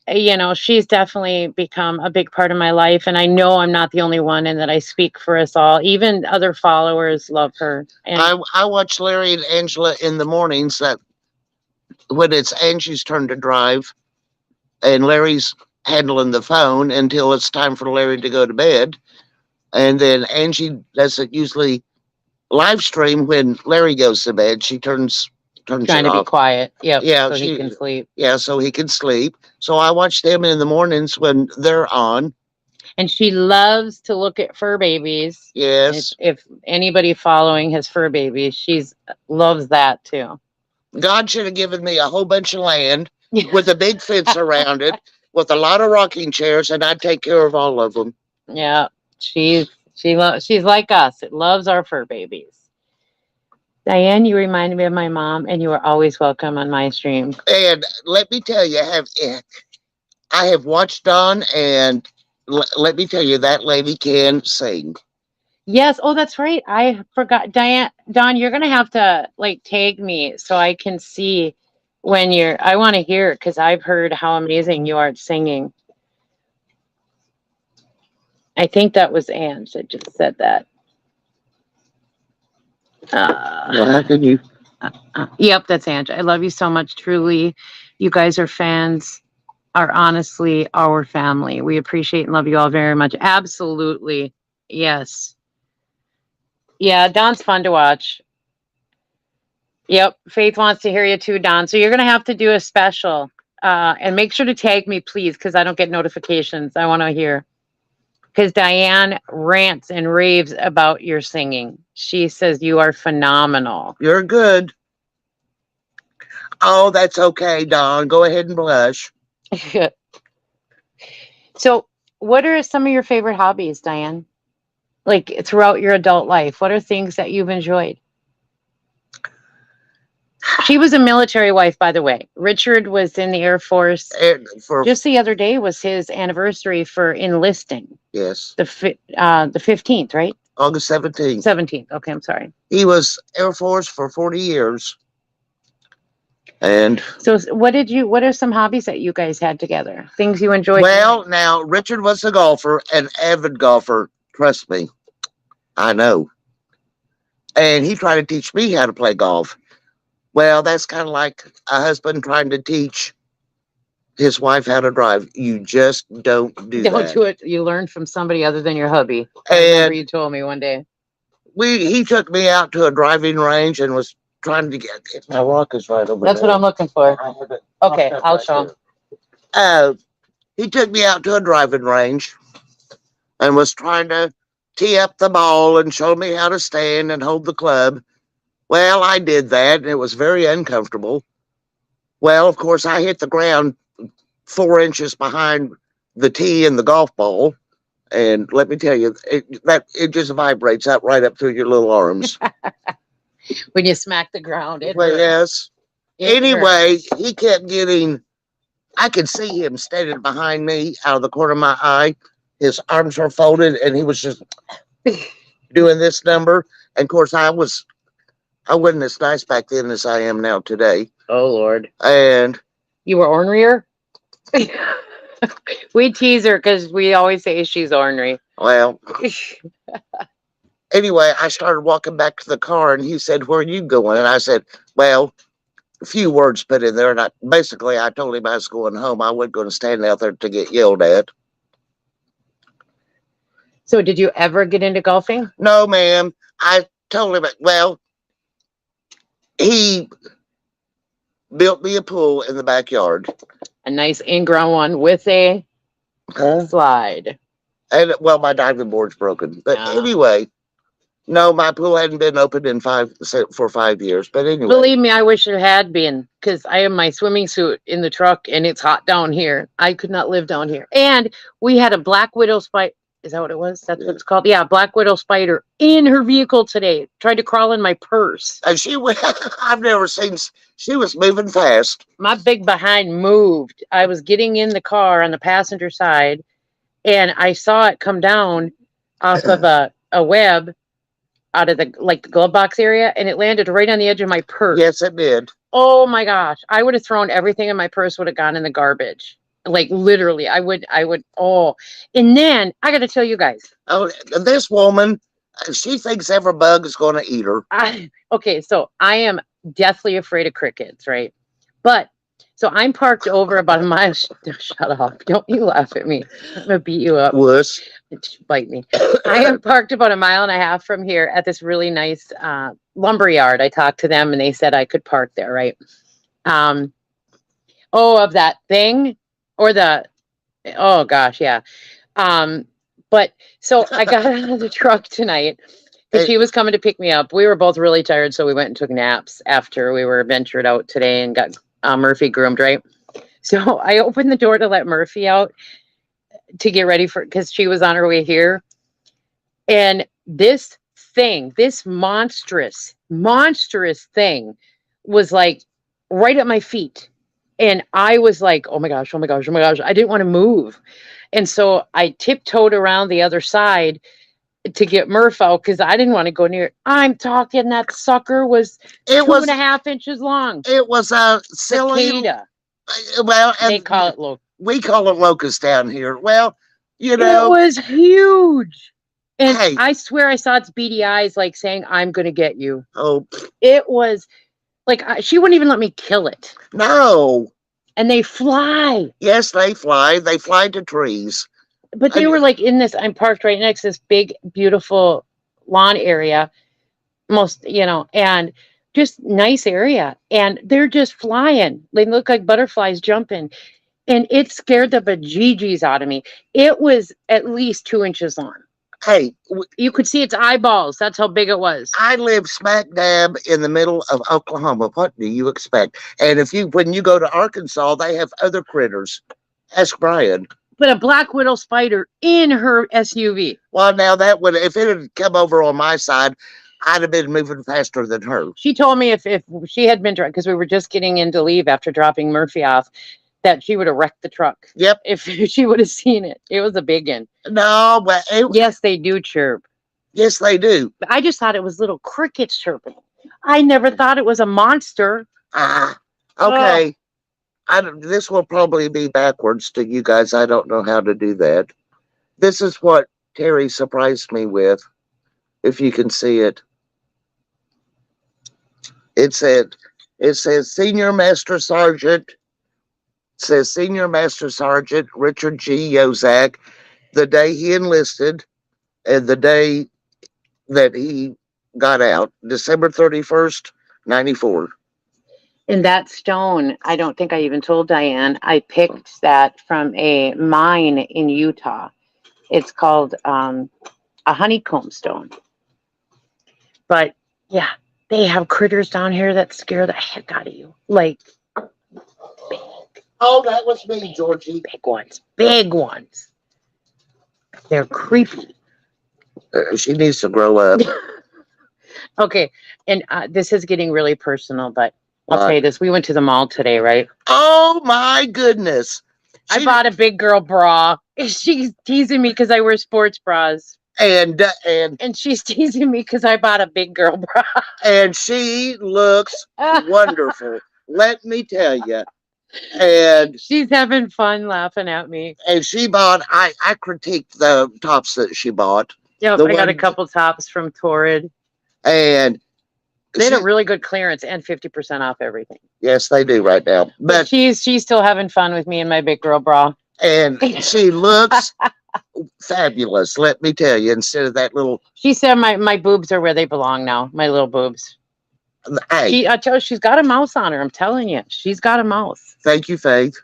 A: she's definitely become a big part of my life, and I know I'm not the only one, and that I speak for us all. Even other followers love her. And
B: I watch Larry and Angela in the mornings, that when it's Angie's turn to drive and Larry's handling the phone until it's time for Larry to go to bed. And then Angie doesn't usually live stream when Larry goes to bed. She turns
A: trying
B: it
A: to
B: off.
A: be quiet. Yep,
B: Yeah,
A: so he can sleep.
B: Yeah, so he can sleep. So I watch them in the mornings when they're on.
A: And she loves to look at fur babies.
B: Yes.
A: If anybody following has fur babies, she's loves that too.
B: God should have given me a whole bunch of land with a big fence around it, with a lot of rocking chairs, and I'd take care of all of them.
A: Yeah, she's like us. It loves our fur babies. Diane, you reminded me of my mom, and you are always welcome on my stream.
B: And let me tell you, I have watched Dawn, and let me tell you, that lady can sing.
A: Yes. Oh, that's right. I forgot. Dawn, you're gonna have to tag me so I can see when I want to hear it, because I've heard how amazing you are at singing. I think that was Ange that just said that.
B: Well, how can you?
A: Yep, that's Ange. I love you so much. Truly, you guys are fans. Are honestly our family. We appreciate and love you all very much. Absolutely. Yes. Yeah, Don's fun to watch. Yep. Faith wants to hear you too, Don. So you're going to have to do a special. And make sure to tag me, please, because I don't get notifications. I want to hear. Because Diane rants and raves about your singing. She says you are phenomenal.
B: You're good. Oh, that's okay, Don. Go ahead and blush.
A: So, what are some of your favorite hobbies, Diane? Like throughout your adult life, what are things that you've enjoyed? She was a military wife, by the way. Richard was in the Air Force. Just the other day was his anniversary for enlisting.
B: Yes.
A: The 15th, right?
B: August 17th.
A: 17th. Okay, I'm sorry.
B: He was Air Force for 40 years. And
A: so what are some hobbies that you guys had together? Things you enjoyed?
B: Well, now Richard was a golfer, an avid golfer. Trust me. I know. And he tried to teach me how to play golf. Well, that's kind of like a husband trying to teach his wife how to drive. You just don't do that.
A: Don't do it. You learn from somebody other than your hubby. I remember you told me one day.
B: He took me out to a driving range and was trying to get my rock is right over there.
A: That's what I'm looking for. Okay, I'll show him.
B: He took me out to a driving range and was trying to tee up the ball and show me how to stand and hold the club. Well, I did that, and it was very uncomfortable. Well, of course, I hit the ground 4 inches behind the tee and the golf ball. And let me tell you, it just vibrates out right up through your little arms.
A: When you smack the ground.
B: Yes. Anyway, he kept getting, I could see him standing behind me out of the corner of my eye. His arms were folded, and he was just doing this number. And of course, I wasn't as nice back then as I am now today.
A: Oh, Lord.
B: And
A: you were ornerier? We tease her because we always say she's ornery.
B: Well, anyway, I started walking back to the car, and he said, "Where are you going?" And I said, "Well, few words put in there, and I told him I was going home. I wasn't going to stand out there to get yelled at.
A: So did you ever get into golfing?
B: No, ma'am. I told him, well, he built me a pool in the backyard.
A: A nice in-ground one with a slide.
B: And, well, my diving board's broken. But anyway, no, my pool hadn't been open for 5 years. But anyway.
A: Believe me, I wish it had been, because I have my swimming suit in the truck and it's hot down here. I could not live down here. And we had a black widow spider. Is that what it was? That's what it's called? Yeah, black widow spider in her vehicle today. Tried to crawl in my purse.
B: And I've never seen, she was moving fast.
A: My big behind moved. I was getting in the car on the passenger side, and I saw it come down off of a web out of the glove box area, and it landed right on the edge of my purse.
B: Yes, it did.
A: Oh my gosh. I would have thrown everything in my purse, would have gone in the garbage. Like literally, I would, and then I got to tell you guys.
B: Oh, this woman, she thinks every bug is going to eat her.
A: Okay, so I am deathly afraid of crickets, right? But so I'm parked over about a mile. Shut up. Don't you laugh at me. I'm going to beat you up.
B: Wuss.
A: Bite me. I am parked about a mile and a half from here at this really nice lumber yard. I talked to them and they said I could park there, right? Of that thing or oh gosh, yeah. But so I got out of the truck tonight because she was coming to pick me up. We were both really tired, so we went and took naps after we were ventured out today and got Murphy groomed, right? So I opened the door to let Murphy out to get ready because she was on her way here. And this monstrous thing was like right at my feet. And I was like, oh my gosh. I didn't want to move. And so I tiptoed around the other side to get Murph out because I didn't want to go near it. I'm talking that sucker was 2.5 inches long.
B: It was a
A: cicada.
B: Well, and
A: they call it locust.
B: We call it locust down here. Well, you know.
A: It was huge. And hey, I swear I saw its beady eyes like saying, I'm going to get you.
B: Oh.
A: It was like, she wouldn't even let me kill it.
B: No.
A: And they fly.
B: Yes, they fly. They fly to trees.
A: But they were like in this, I'm parked right next to this big, beautiful lawn area. And just nice area. And they're just flying. They look like butterflies jumping. And it scared the bejeebies out of me. It was at least 2 inches long.
B: Hey,
A: you could see its eyeballs. That's how big it was.
B: I live smack dab in the middle of Oklahoma. What do you expect? And when you go to Arkansas, they have other critters. Ask Brian.
A: But a black widow spider in her SUV.
B: Well, now that would, if it had come over on my side, I'd have been moving faster than her.
A: She told me if she had been driving, because we were just getting in to leave after dropping Murphy off, that she would have wrecked the truck.
B: Yep.
A: If she would have seen it. It was a big one.
B: No, but
A: yes, they do chirp.
B: Yes, they do.
A: But I just thought it was little crickets chirping. I never thought it was a monster.
B: Okay. This will probably be backwards to you guys. I don't know how to do that. This is what Teri surprised me with. If you can see it. It says Senior Master Sergeant. Says Senior Master Sergeant Richard G. Yozak, the day he enlisted and the day that he got out, December 31st, 94.
A: And that stone, I don't think I even told Diane, I picked that from a mine in Utah. It's called a honeycomb stone. But yeah, they have critters down here that scare the heck out of you. Like, big.
B: Oh, that was me, Georgie.
A: Big ones. They're creepy.
B: She needs to grow up.
A: Okay, and this is getting really personal, but I'll tell you this. We went to the mall today, right?
B: Oh, my goodness.
A: I bought a big girl bra. She's teasing me because I wear sports bras.
B: And
A: she's teasing me because I bought a big girl bra.
B: And she looks wonderful. Let me tell you. And
A: she's having fun laughing at me.
B: And she bought, I critiqued the tops that she bought.
A: Yeah, I got a couple tops from Torrid.
B: And
A: They had a
B: She-
A: really good clearance and 50% off everything.
B: yes, they do right now.
A: But
B: But
A: she's still having fun with me in my big girl bra.
B: and she looks fabulous. Let me tell you. Instead of that little,
A: She said my boobs are where they belong now. My little boobs.
B: hey,
A: I tell her she's got a mouse on her. I'm telling you, she's got a mouse.
B: thank you, Faith.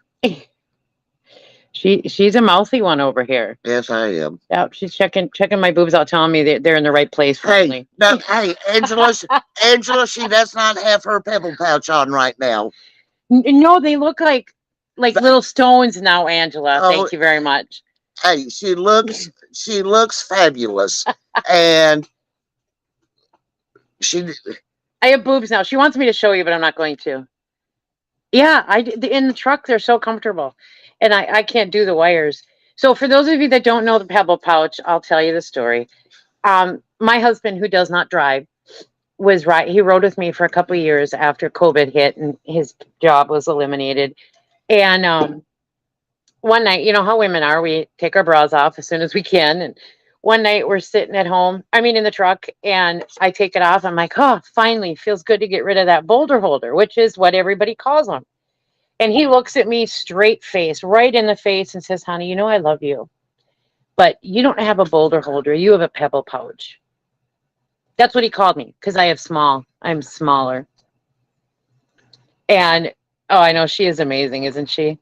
A: She's a mouthy one over here.
B: Yes, I am.
A: Yep, she's checking my boobs out, telling me they're in the right place.
B: Hey,
A: Finally.
B: no, hey, Angela, she does not have her pebble pouch on right now.
A: No, they look like little stones now, Angela.
B: Oh.
A: Thank you very much.
B: Hey, she looks fabulous, and she.
A: I have boobs now. She wants me to show you, but I'm not going to. Yeah, in the truck they're so comfortable, and I can't do the wires. So for those of you that don't know the pebble pouch, I'll tell you the story. My husband, who does not drive, was right. He rode with me for a couple of years after COVID hit and his job was eliminated. And one night, you know how women are, we take our bras off as soon as we can. And one night we're sitting at home, in the truck, and I take it off. I'm like, oh, finally, feels good to get rid of that boulder holder, which is what everybody calls them. And he looks at me straight face, right in the face, and says, honey, you know I love you, but you don't have a boulder holder. You have a pebble pouch. That's what he called me, because I'm smaller. And, oh, I know, she is amazing, isn't she?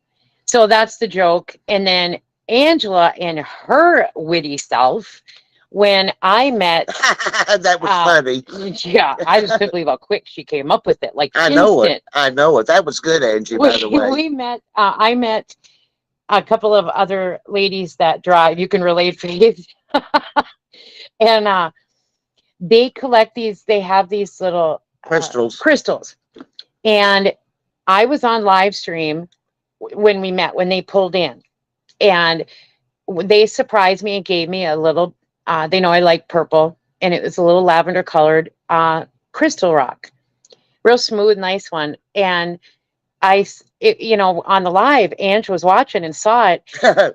A: So that's the joke. And then Angela and her witty self, when I met,
B: that was funny.
A: yeah, I just couldn't believe how quick she came up with it. Like
B: I know
A: instant.
B: it. I know it. That was good, Angie. By the way,
A: We met. I met a couple of other ladies that drive. You can relate, Faith. And they collect these. They have these little crystals. And I was on live stream when we met, when they pulled in, and they surprised me and gave me a little. They know I like purple, and it was a little lavender colored crystal rock, real smooth, nice one. And on the live, Ange was watching and saw it,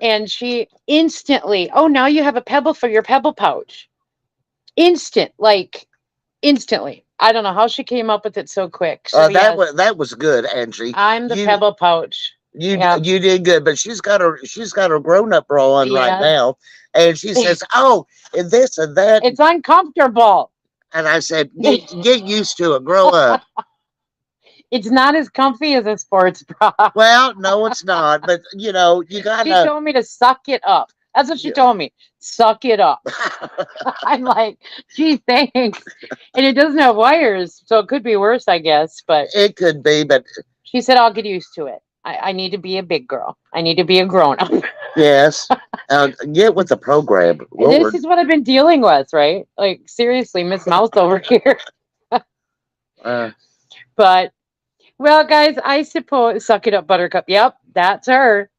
A: and she instantly, oh, now you have a pebble for your pebble pouch. Instantly. I don't know how she came up with it so quick. So
B: that was good, Angie.
A: I'm the pebble pouch.
B: You did good, but she's got her grown up bra on right now, and she says, "Oh, and this and that."
A: It's uncomfortable.
B: And I said, "Get used to it. Grow up."
A: It's not as comfy as a sports bra.
B: Well, no, it's not. But you gotta.
A: She told me to suck it up. That's what she told me. Suck it up. I'm like, gee, thanks. And it doesn't have wires, so it could be worse, I guess. But
B: it could be. But
A: she said, I'll get used to it. I need to be a big girl. I need to be a grown up.
B: Yes. Get with the program. Lord.
A: This is what I've been dealing with, right? Like, seriously, Miss Mouse over here. But, well, guys, I suppose, suck it up, Buttercup. Yep, that's her.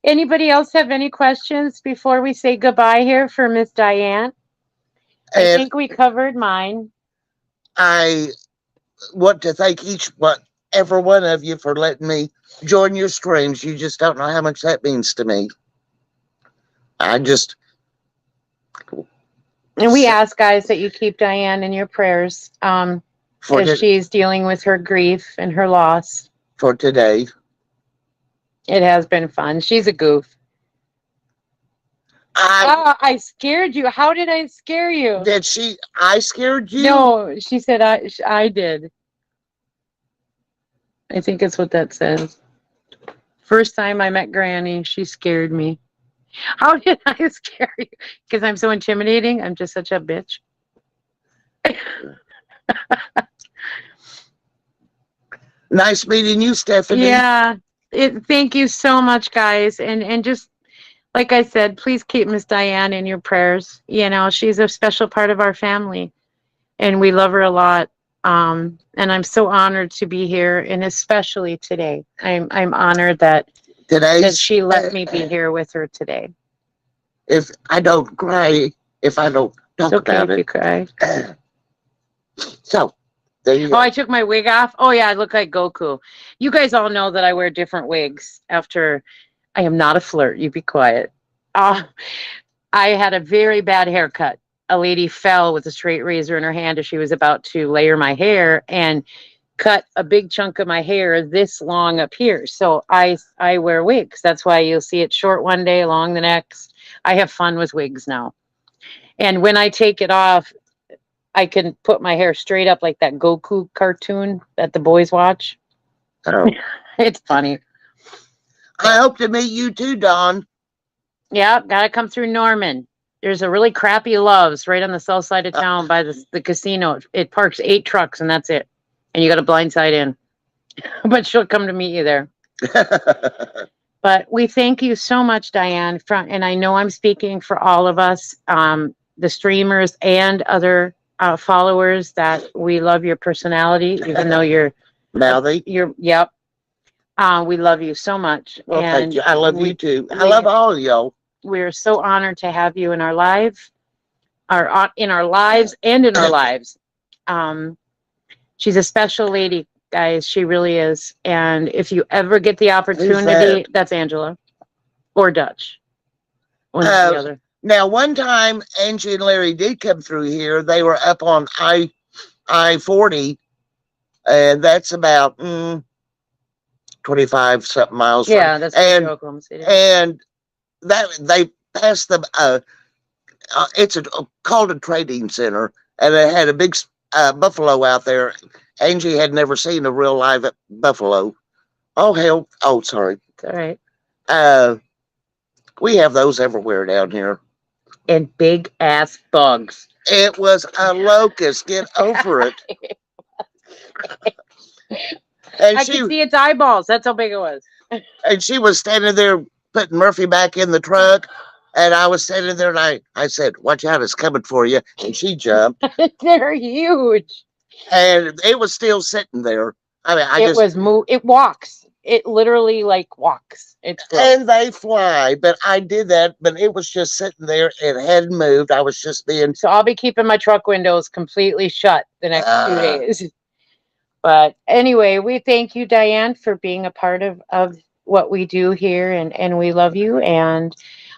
A: Anybody else have any questions before we say goodbye here for Miss Diane? I think we covered mine.
B: I want to thank every one of you for letting me join your streams. You just don't know how much that means to me. And
A: we ask, guys, that you keep Diane in your prayers as she's dealing with her grief and her loss.
B: For today.
A: It has been fun. She's a goof. I scared you. How did I scare you?
B: I scared you?
A: No, she said I did. I think it's what that says. First time I met Granny, she scared me. How did I scare you? Because I'm so intimidating. I'm just such a bitch.
B: Nice meeting you, Stephanie.
A: Yeah. Thank you so much, guys. And just like I said, please keep Miss Diane in your prayers. She's a special part of our family, and we love her a lot. And I'm so honored to be here, and especially today. I'm honored that she let me be here with her today.
B: If I don't cry, if I don't talk about it,
A: you cry.
B: So. There you go.
A: I took my wig off. Oh yeah, I look like Goku. You guys all know that I wear different wigs after. I am not a flirt. You be quiet. I had a very bad haircut a lady fell with a straight razor in her hand as she was about to layer my hair and cut a big chunk of my hair this long up here. So I wear wigs. That's why you'll see it short one day, long the next. I have fun with wigs now. And when I take it off, I can put my hair straight up like that Goku cartoon that the boys watch.
B: Oh.
A: It's funny.
B: I hope to meet you too, Don.
A: Yeah, gotta come through Norman. There's a really crappy Love's right on the south side of town by the casino. It parks 8 trucks and that's it. And you got a blind side in. But she'll come to meet you there. But we thank you so much, Diane. And I know I'm speaking for all of us, the streamers and other followers, that we love your personality, even though you're
B: mouthy.
A: Yep. We love you so much.
B: Well,
A: and
B: thank you. I love you too. I love all of y'all.
A: We're so honored to have you in our lives, in our lives and in our lives. She's a special lady, guys. She really is. And if you ever get the opportunity, that's Angela or Dutch. One or the other.
B: Now, one time Angie and Larry did come through here. They were up on I-40, and that's about 25 something miles.
A: Yeah, that's
B: Oklahoma City. And that they passed them. It's called a trading center, and it had a big buffalo out there. Angie had never seen a real live buffalo. Oh hell! Oh, sorry.
A: It's all right.
B: We have those everywhere down here.
A: And big ass bugs.
B: It was a locust. Get over it. And
A: I could see its eyeballs. That's how big it was.
B: And she was standing there putting Murphy back in the truck. And I was standing there and I said, watch out, it's coming for you. And she jumped.
A: They're huge.
B: And it was still sitting there. I mean,
A: it walks. It literally like walks.
B: And they fly. But I did that, but it was just sitting there. It hadn't moved. I was just being.
A: So I'll be keeping my truck windows completely shut the next 2 days. But anyway, we thank you, Diane, for being a part of what we do here, and we love you. And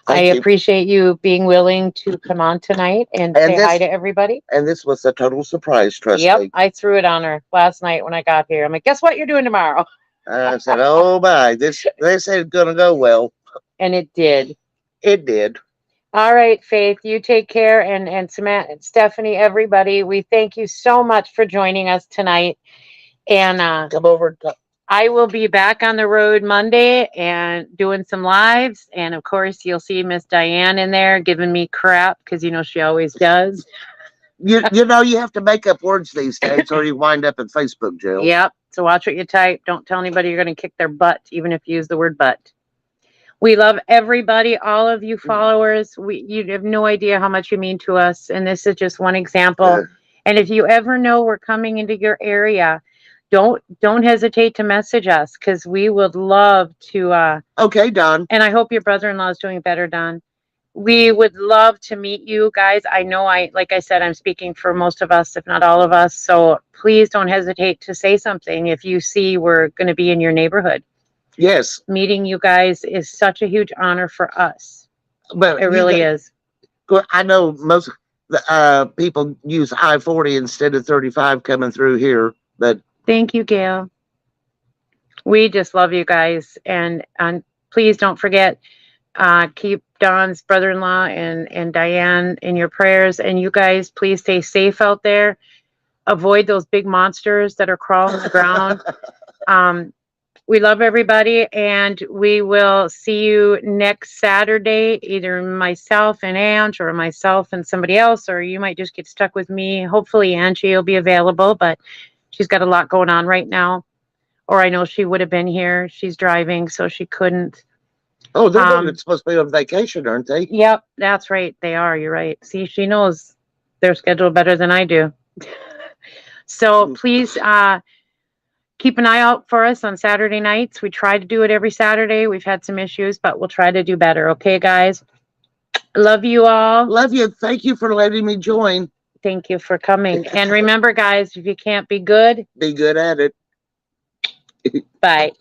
A: I appreciate you being willing to come on tonight and say hi to everybody.
B: And this was a total surprise, trust me.
A: Yep, I threw it on her last night when I got here. I'm like, guess what you're doing tomorrow?
B: I said, oh my, they said it's gonna go well.
A: And it did.
B: It did.
A: All right, Faith, you take care, and Samantha and Stephanie, everybody, we thank you so much for joining us tonight. And
B: come over.
A: I will be back on the road Monday and doing some lives. And of course, you'll see Miss Diane in there giving me crap because you know she always does.
B: You know you have to make up words these days, or you wind up in Facebook jail.
A: Yep. So watch what you type. Don't tell anybody you're going to kick their butt, even if you use the word butt. We love everybody, all of you followers. You have no idea how much you mean to us, and this is just one example. And if you ever know we're coming into your area, don't hesitate to message us because we would love to.
B: Okay, Don.
A: And I hope your brother-in-law is doing better, Don. We would love to meet you guys. I know like I said, I'm speaking for most of us, if not all of us. So please don't hesitate to say something if you see we're going to be in your neighborhood.
B: Yes.
A: Meeting you guys is such a huge honor for us.
B: But
A: it really is.
B: I know most people use I-40 instead of 35 coming through here, but.
A: Thank you, Gail. We just love you guys. And please don't forget, keep Don's brother-in-law and Diane in your prayers. And you guys, please stay safe out there. Avoid those big monsters that are crawling the ground. We love everybody, and we will see you next Saturday, either myself and Ange or myself and somebody else, or you might just get stuck with me. Hopefully Angie will be available, but she's got a lot going on right now. Or I know she would have been here. She's driving, so she couldn't.
B: Oh, they're supposed to be on vacation, aren't they?
A: Yep, that's right. They are. You're right. See, she knows their schedule better than I do. So please keep an eye out for us on Saturday nights. We try to do it every Saturday. We've had some issues, but we'll try to do better. Okay, guys? Love you all.
B: Love you. Thank you for letting me join.
A: Thank you for coming. And remember, guys, if you can't be good,
B: be good at it.
A: bye.